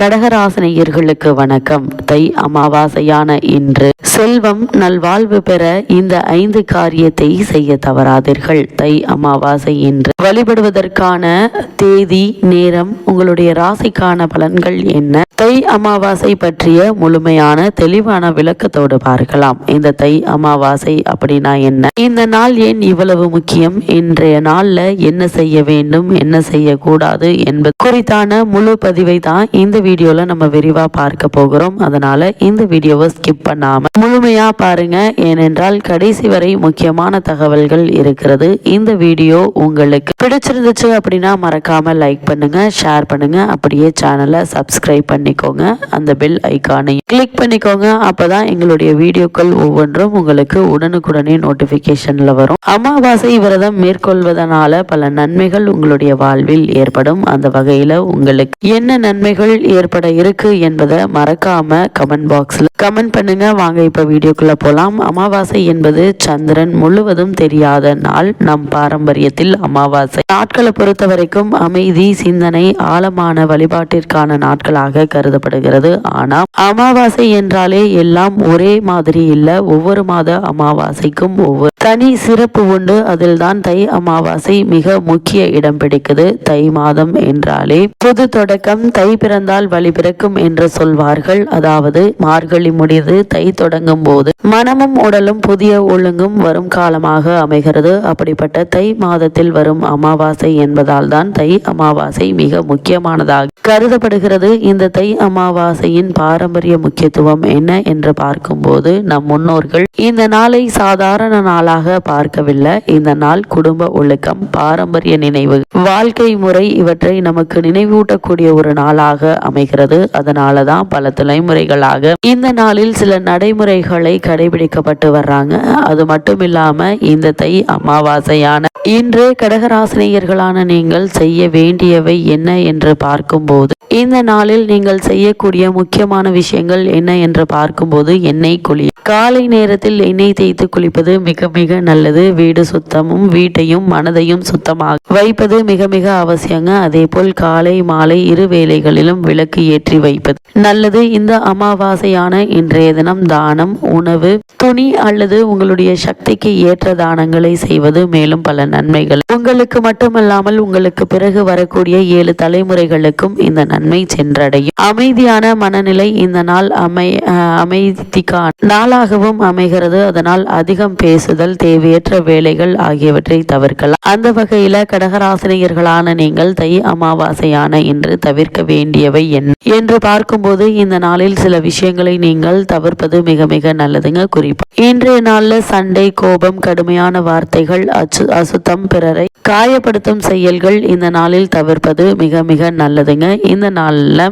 கடகராசினியர்களுக்கு வணக்கம். தை அமாவாசையான இன்று செல்வம் நல்வாழ்வு பெற இந்த 5 காரியத்தை செய்ய தவறாதீர்கள். தை அமாவாசை இன்று வழிபடுவதற்கான தேதி, நேரம், உங்களுடைய ராசிக்கான பலன்கள் என்ன, தை அமாவாசை பற்றிய முழுமையான தெளிவான விளக்கத்தோடு பார்க்கலாம். இந்த தை அமாவாசை அப்படின்னா என்ன, இந்த நாள் ஏன் இவ்வளவு முக்கியம், இன்றைய நாள்ல என்ன செய்ய வேண்டும், என்ன செய்யக்கூடாது என்பது குறித்தான முழு பதிவை தான் இந்த வீடியோல நம்ம விரிவா பார்க்க போகிறோம். அதனால இந்த வீடியோவை ஸ்கிப் பண்ணாம முழுமையா பாருங்க. ஏனென்றால் கடைசி வரை முக்கியமான தகவல்கள் இருக்கிறது. இந்த வீடியோ உங்களுக்கு பிடிச்சிருந்துச்சு அப்படின்னா மறக்காம லைக் பண்ணுங்க, ஷேர் பண்ணுங்க, அப்படியே சேனலை சப்ஸ்கிரைப் பண்ணிக்கோங்க, அந்த பெல் ஐக்கானையும் கிளிக் பண்ணிக்கோங்க. அப்பதான் எங்களுடைய வீடியோக்கள் ஒவ்வொன்றும் உங்களுக்கு உடனுக்குடனே நோட்டிபிகேஷன்ல வரும். அமாவாசை விரதம் மேற்கொள்வதனால பல நன்மைகள் உங்களுடைய வாழ்வில் ஏற்படும். அந்த வகையில உங்களுக்கு என்ன நன்மைகள் ஏற்பட இருக்கு என்பதை மறக்காம கமெண்ட் பாக்ஸ்ல கமெண்ட் பண்ணுங்க. வாங்க இப்ப வீடியோக்குள்ள போலாம். அமாவாசை என்பது சந்திரன் முழுவதும் தெரியாத நாள். நம் பாரம்பரியத்தில் அமாவாசை நாட்களை பொறுத்த வரைக்கும் அமைதி, சிந்தனை, ஆழமான வழிபாட்டிற்கான நாட்களாக கருதப்படுகிறது. ஆனா அமாவாசை என்றாலே எல்லாம் ஒரே மாதிரி இல்ல. ஒவ்வொரு மாத அமாவாசைக்கும் ஒவ்வொரு தனி சிறப்பு உண்டு. அதில் தான் தை அமாவாசை மிக முக்கிய இடம் பிடிக்குது. தை மாதம் என்றாலே புது தொடக்கம், தை பிறந்தால் வழி பிறக்கும் என்று சொல்வார்கள். அதாவது மார்கழி முடிந்து தை தொடங்கும் போது மனமும் உடலும் புதிய ஒழுங்கும் வரும் காலமாக அமைகிறது. அப்படிப்பட்ட தை மாதத்தில் வரும் அமாவாசை என்பதால் தான் தை அமாவாசை மிக முக்கியமானதாக கருதப்படுகிறது. இந்த தை அமாவாசையின் பாரம்பரிய முக்கியத்துவம் என்ன என்று பார்க்கும்போது நம் முன்னோர்கள் இந்த நாளை சாதாரண நாளாக பார்க்கவில்லை. இந்த நாள் குடும்ப ஒழுக்கம், பாரம்பரிய நினைவு, வாழ்க்கை முறை இவற்றை நமக்கு நினைவூட்டக்கூடிய ஒரு நாளாக அமைகிறது. அதனாலதான் பல தலைமுறைகளாக இந்த நாளில் சில நடைமுறைகளை கடைபிடிக்கப்பட்டு வர்றாங்க. அது மட்டும் இல்லாம இந்த தை அமாவாசையான இன்று கடகராசினியர்களான நீங்கள் செய்ய வேண்டியவை என்ன என்று பார்க்கும்போது, இந்த நாளில் நீங்கள் செய்யக்கூடிய முக்கியமான விஷயங்கள் என்ன என்று பார்க்கும்போது, எண்ணெய் குளி, காலை நேரத்தில் எண்ணெய் தேய்த்து குளிப்பது மிக மிக நல்லது. வீடு சுத்தமும் வீட்டையும் மனதையும் சுத்தமாக வைப்பது மிக மிக அவசியங்க. அதே போல் காலை மாலை இரு வேளைகளிலும் விளக்கு ஏற்றி வைப்பது நல்லது. இந்த அமாவாசையான இன்றைய தினம் தானம், உணவு, துணி அல்லது உங்களுடைய சக்திக்கு ஏற்ற தானங்களை செய்வது மேலும் பல நன்மைகள் உங்களுக்கு மட்டுமல்லாமல் உங்களுக்கு பிறகு வரக்கூடிய 7 தலைமுறைகளுக்கும் இந்த நன்மை சென்றடையும். அமைதியான மனநிலை இந்த நாள் அமைதிக்கான நாளாகவும் அமைகிறது. அதனால் அதிகம் பேசுதல், தேவையற்ற வேலைகள் ஆகியவற்றை தவிர்க்கலாம். அந்த வகையில கடகராசினியர்களான நீங்கள் தை அமாவாசையான இன்று தவிர்க்க வேண்டியவை என்ன என்று பார்க்கும்போது, இந்த நாளில் சில விஷயங்களை நீங்கள் தவிர்ப்பது மிக மிக நல்லதுங்க. குறிப்பா இன்றைய நாள்ல சண்டை, கோபம், கடுமையான வார்த்தைகள், அசுத்தம், பிறரை காயப்படுத்தும் செயல்கள் இந்த நாளில் தவிர்ப்பது மிக மிக நல்லதுங்க. இந்த நாள்ல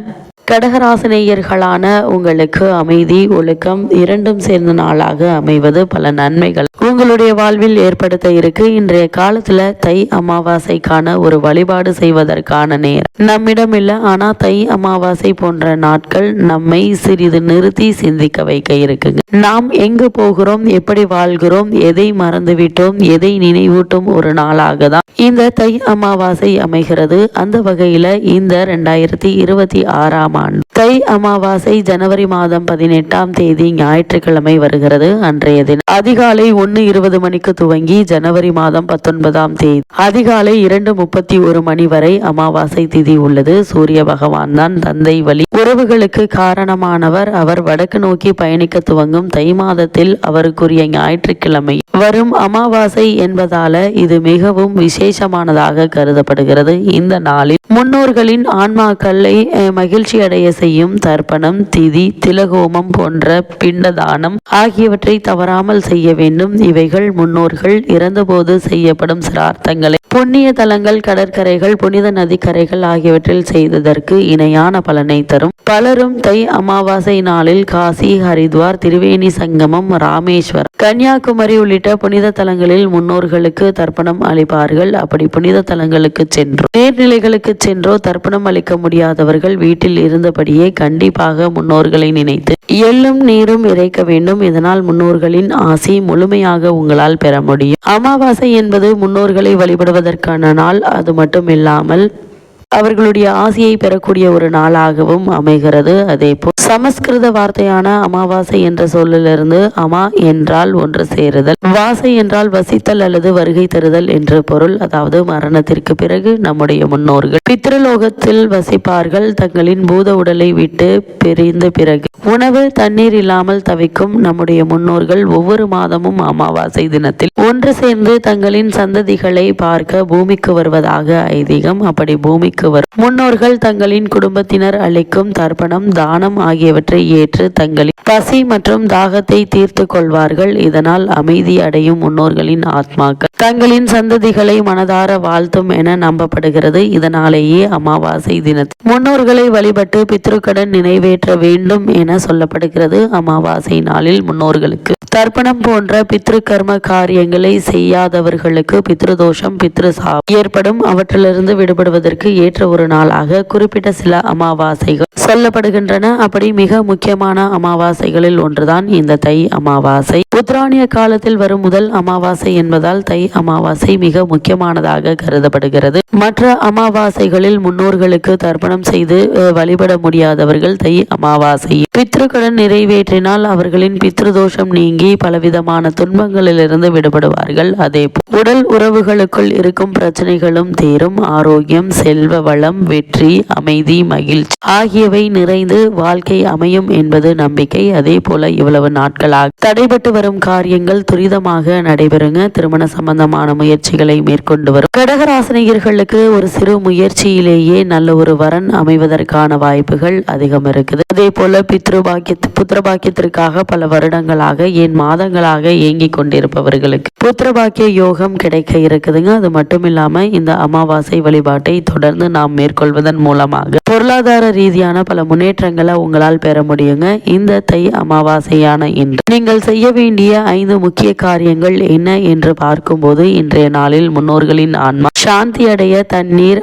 கடகராசினியர்களான உங்களுக்கு அமைதி, ஒழுக்கம் இரண்டும் சேர்ந்த நாளாக அமைவது பல நன்மைகள் உங்களுடைய வாழ்வில் ஏற்படுத்த இருக்கு. இன்றைய காலத்துல தை அமாவாசைக்கான ஒரு வழிபாடு செய்வதற்கான நேரம் நம்மிடம் இல்லை. ஆனா தை அமாவாசை போன்ற நாட்கள் நம்மை சிறிது நிறுத்தி சிந்திக்க வைக்க இருக்குங்க. நாம் எங்கு போகிறோம், எப்படி வாழ்கிறோம், எதை மறந்துவிட்டோம், எதை நினைவூட்டும் ஒரு நாளாக தான் இந்த தை அமாவாசை அமைகிறது. அந்த வகையில இந்த 2026 ஆண்டு தை அமாவாசை ஜனவரி மாதம் 18ஆம் தேதி ஞாயிற்றுக்கிழமை வருகிறது. அன்றைய தினம் அதிகாலை 1:20 மணிக்கு துவங்கி ஜனவரி மாதம் 19ஆம் தேதி அதிகாலை 2:31 மணி வரை அமாவாசை திதி உள்ளது. சூரிய பகவான் தான் தந்தை வழி உறவுகளுக்கு காரணமானவர். அவர் வடக்கு நோக்கி பயணிக்க துவங்கும் தை மாதத்தில் அவருக்குரிய ஞாயிற்றுக்கிழமை வரும் அமாவாசை என்பதால இது மிகவும் விசேஷமானதாக கருதப்படுகிறது. இந்த நாளில் முன்னோர்களின் ஆன்மாக்களை மகிழ்ச்சி அடைய செய்யும் தர்ப்பணம், திதி, திலகோமம் போன்ற பிண்டதானம் ஆகியவற்றை தவறாமல் செய்ய வேண்டும். இவைகள் முன்னோர்கள் இறந்தபோது செய்யப்படும் சிரார்த்தங்களை புண்ணிய தலங்கள், கடற்கரைகள், புனித நதிக்கரைகள் ஆகியவற்றில் செய்ததற்கு இணையான பலனை தரும். பலரும் தை அமாவாசை நாளில் காசி, ஹரித்வார், திரிவேணி சங்கமம், ராமேஸ்வரம், கன்னியாகுமரி உள்ளிட்ட புனித தலங்களில் முன்னோர்களுக்கு தர்ப்பணம் அளிப்பார்கள். அப்படி புனித தலங்களுக்கு சென்றோ நீர்நிலைகளுக்கு சென்றோ தர்ப்பணம் அளிக்க முடியாதவர்கள் வீட்டில் இருந்தபடியே கண்டிப்பாக முன்னோர்களை நினைத்து எள்ளும் நீரும் இறைக்க வேண்டும். இதனால் முன்னோர்களின் ஆசி முழுமையாக உங்களால் பெற முடியும். அமாவாசை என்பது முன்னோர்களை வழிபடுவதற்கான நாள். அது மட்டும் இல்லாமல் அவர்களுடைய ஆசையை பெறக்கூடிய ஒரு நாளாகவும் அமைகிறது. அதேபோல் சமஸ்கிருத வார்த்தையான அமாவாசை என்ற சொல்லிலிருந்து அமா என்றால் ஒன்று சேருதல், வாசை என்றால் வசித்தல் அல்லது வருகை தருதல் என்று பொருள். அதாவது மரணத்திற்கு பிறகு நம்முடைய முன்னோர்கள் பித்ருலோகத்தில் வசிப்பார்கள். தங்களின் பூத உடலை விட்டு பிரிந்த பிறகு உணவு தண்ணீர் இல்லாமல் தவிக்கும் நம்முடைய முன்னோர்கள் ஒவ்வொரு மாதமும் அமாவாசை தினத்தில் ஒன்று சேர்ந்து தங்களின் சந்ததிகளை பார்க்க பூமிக்கு வருவதாக ஐதீகம். அப்படி பூமிக்கு வரும் முன்னோர்கள் தங்களின் குடும்பத்தினர் அளிக்கும் தர்ப்பணம், தானம் ஆகியவற்றை ஏற்று தங்களின் பசி மற்றும் தாகத்தை தீர்த்து கொள்வார்கள். இதனால் அமைதி அடையும் முன்னோர்களின் ஆத்மாக்கள் தங்களின் சந்ததிகளை மனதார வாழ்த்தும் என நம்பப்படுகிறது. இதனாலேயே அமாவாசை தினத்தில் முன்னோர்களை வழிபட்டு பித்ருக்கடன் நிறைவேற்ற வேண்டும் என சொல்லப்படுகிறது. அமாவாசை நாளில் முன்னோர்களுக்கு தர்ப்பணம் போன்ற பித்ரு கர்ம காரியங்களை செய்யாதவர்களுக்கு பித்ருதோஷம், பித்ரு சாபம் ஏற்படும். அவற்றிலிருந்து விடுபடுவதற்கு ஏற்ற ஒரு நாளாக குறிப்பிட்ட சில அமாவாசைகள் சொல்லப்படுகின்றன. அப்படி மிக முக்கியமான அமாவாசைகளில் ஒன்றுதான் இந்த தை அமாவாசை. உத்தராயண காலத்தில் வரும் முதல் அமாவாசை என்பதால் தை அமாவாசை மிக முக்கியமானதாக கருதப்படுகிறது. மற்ற அமாவாசைகளில் முன்னோர்களுக்கு தர்ப்பணம் செய்து வழிபட முடியாதவர்கள் தை அமாவாசை பித்ருக்கடன் நிறைவேற்றினால் அவர்களின் பித்ருதோஷம் நீங்கி பலவிதமான துன்பங்களிலிருந்து விடுபடுவார்கள். அதே உடல் உறவுகளுக்குள் இருக்கும் பிரச்சனைகளும் தீரும். ஆரோக்கியம், செல்வ வளம், வெற்றி, அமைதி, மகிழ்ச்சி ஆகியவை நிறைந்து வாழ்க்கை அமையும் என்பது நம்பிக்கை. அதே போல இவ்வளவு நாட்களாக தடைபட்டு வரும் காரியங்கள் துரிதமாக நடைபெறுங்க. திருமண சம்பந்தமான முயற்சிகளை மேற்கொண்டு வரும் கடகராசினியர்களுக்கு ஒரு சிறு முயற்சியிலேயே நல்ல ஒரு வரன் அமைவதற்கான வாய்ப்புகள் அதிகம் இருக்குது. அதே போல புத்திரபாக்கியத்திற்காக பல வருடங்களாக ஏன் மாதங்களாக ஏங்கிக் கொண்டிருப்பவர்களுக்கு புத்திரபாக்கிய யோகம் கிடைக்க இருக்குதுங்க. அது மட்டும் இல்லாம இந்த அமாவாசை வழிபாட்டை தொடர்ந்து நாம் மேற்கொள்வதன் மூலமாக பொருளாதார ரீதியான பல முன்னேற்றங்களை உங்களால் பெற முடியுங்க. இந்த தை அமாவாசையான இன்று நீங்கள் செய்ய வேண்டிய 5 முக்கிய காரியங்கள் என்ன என்று பார்க்கும்போது, இன்றைய நாளில் முன்னோர்களின் ஆன்மா சாந்தி அடைய தண்ணீர்,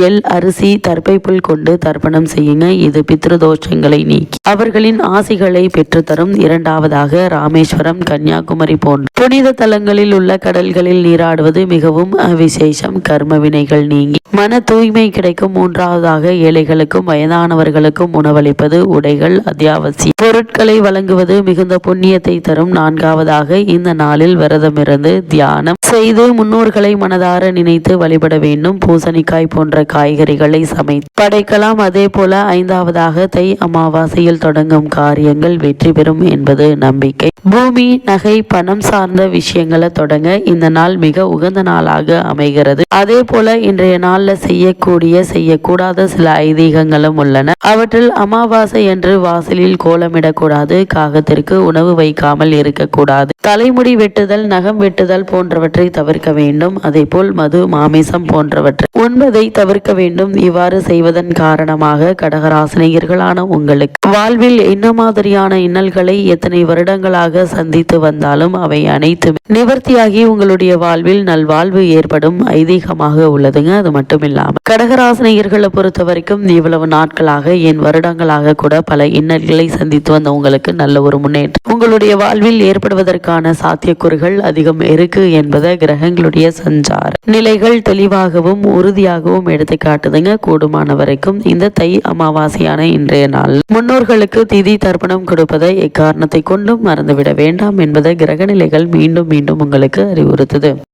எள், அரிசி, தர்ப்பை புல் கொண்டு தர்ப்பணம் செய்யுங்க. இது பித்ருதோஷங்களை நீக்கி அவர்களின் ஆசிகளை பெற்றுத்தரும். இரண்டாவதாக ராமேஸ்வரம், கன்னியாகுமரி போன்ற புனித தலங்களில் உள்ள கடல்களில் நீராடுவது மிகவும் விசேஷம். கர்ம வினைகள் நீங்கி மன தூய்மை கிடைக்கும். மூன்றாவதாக ஏழைகளுக்கும் வயதானவர்களுக்கும் உணவளிப்பது, உடைகள், அத்தியாவசிய பொருட்களை வழங்குவது மிகுந்த புண்ணியத்தை தரும். நான்காவதாக இந்த நாளில் விரதமிருந்து தியானம் செய்து முன்னோர்களை மனதார நினைத்து வழிபட வேண்டும். பூசணிக்காய் போன்ற காய்கறிகளை சமைத்து படைக்கலாம். அதே போல 5ஆவதாக தை அமாவாசையில் தொடங்கும் காரியங்கள் வெற்றி பெறும் என்பது நம்பிக்கை. பூமி, நகை, பணம் சார்ந்த விஷயங்களை தொடங்க இந்த நாள் மிக உகந்த நாளாக அமைகிறது. அதே போல இன்றைய நாள்ல செய்யக்கூடாத சில ஐதீகங்களும் உள்ளன. அவற்றில் அமாவாசை என்று வாசலில் கோலமிடக்கூடாது, காகத்திற்கு உணவு வைக்காமல் இருக்கக்கூடாது, தலைமுடி வெட்டுதல், நகம் வெட்டுதல் போன்றவற்றை தவிர்க்க வேண்டும். அதே போல் மது, மாமிசம் போன்றவற்றை உண்பதை தவிர்க்க வேண்டும். இவ்வாறு செய்வதன் காரணமாக கடகராசினியர்களான உங்களுக்கு வாழ்வில் என்ன மாதிரியான இன்னல்களை எத்தனை வருடங்களாக சந்தித்து வந்தாலும் அவை அனைத்தும் நிவர்த்தியாகி உங்களுடைய வாழ்வில் நல்வாழ்வு ஏற்படும் ஐதீகமாக உள்ளதுங்க. அது மட்டும் இல்லாம கடகராசினியர்களை பொறுத்த வரைக்கும் இவ்வளவு நாட்களாக என் வருடங்களாக கூட பல இன்னல்களை சந்தித்து வந்த உங்களுக்கு நல்ல ஒரு முன்னேற்றம் உங்களுடைய வாழ்வில் ஏற்படுவதற்கான சாத்தியக்கூறுகள் அதிகம் இருக்கு என்பதை கிரகங்களுடைய சஞ்சார நிலைகள் தெளிவாகவும் உறுதியாகவும் எடுத்து காட்டுதுங்க. கூடுமான வரைக்கும் இந்த தை அமாவாசையான இன்றைய நாள் முன்னோர்களுக்கு திதி தர்ப்பணம் கொடுப்பதை எக்காரணத்தை கொண்டும் மறந்துவிட வேண்டாம் என்பதை கிரக நிலைகள் மீண்டும் மீண்டும் உங்களுக்கு அறிவுறுத்துது.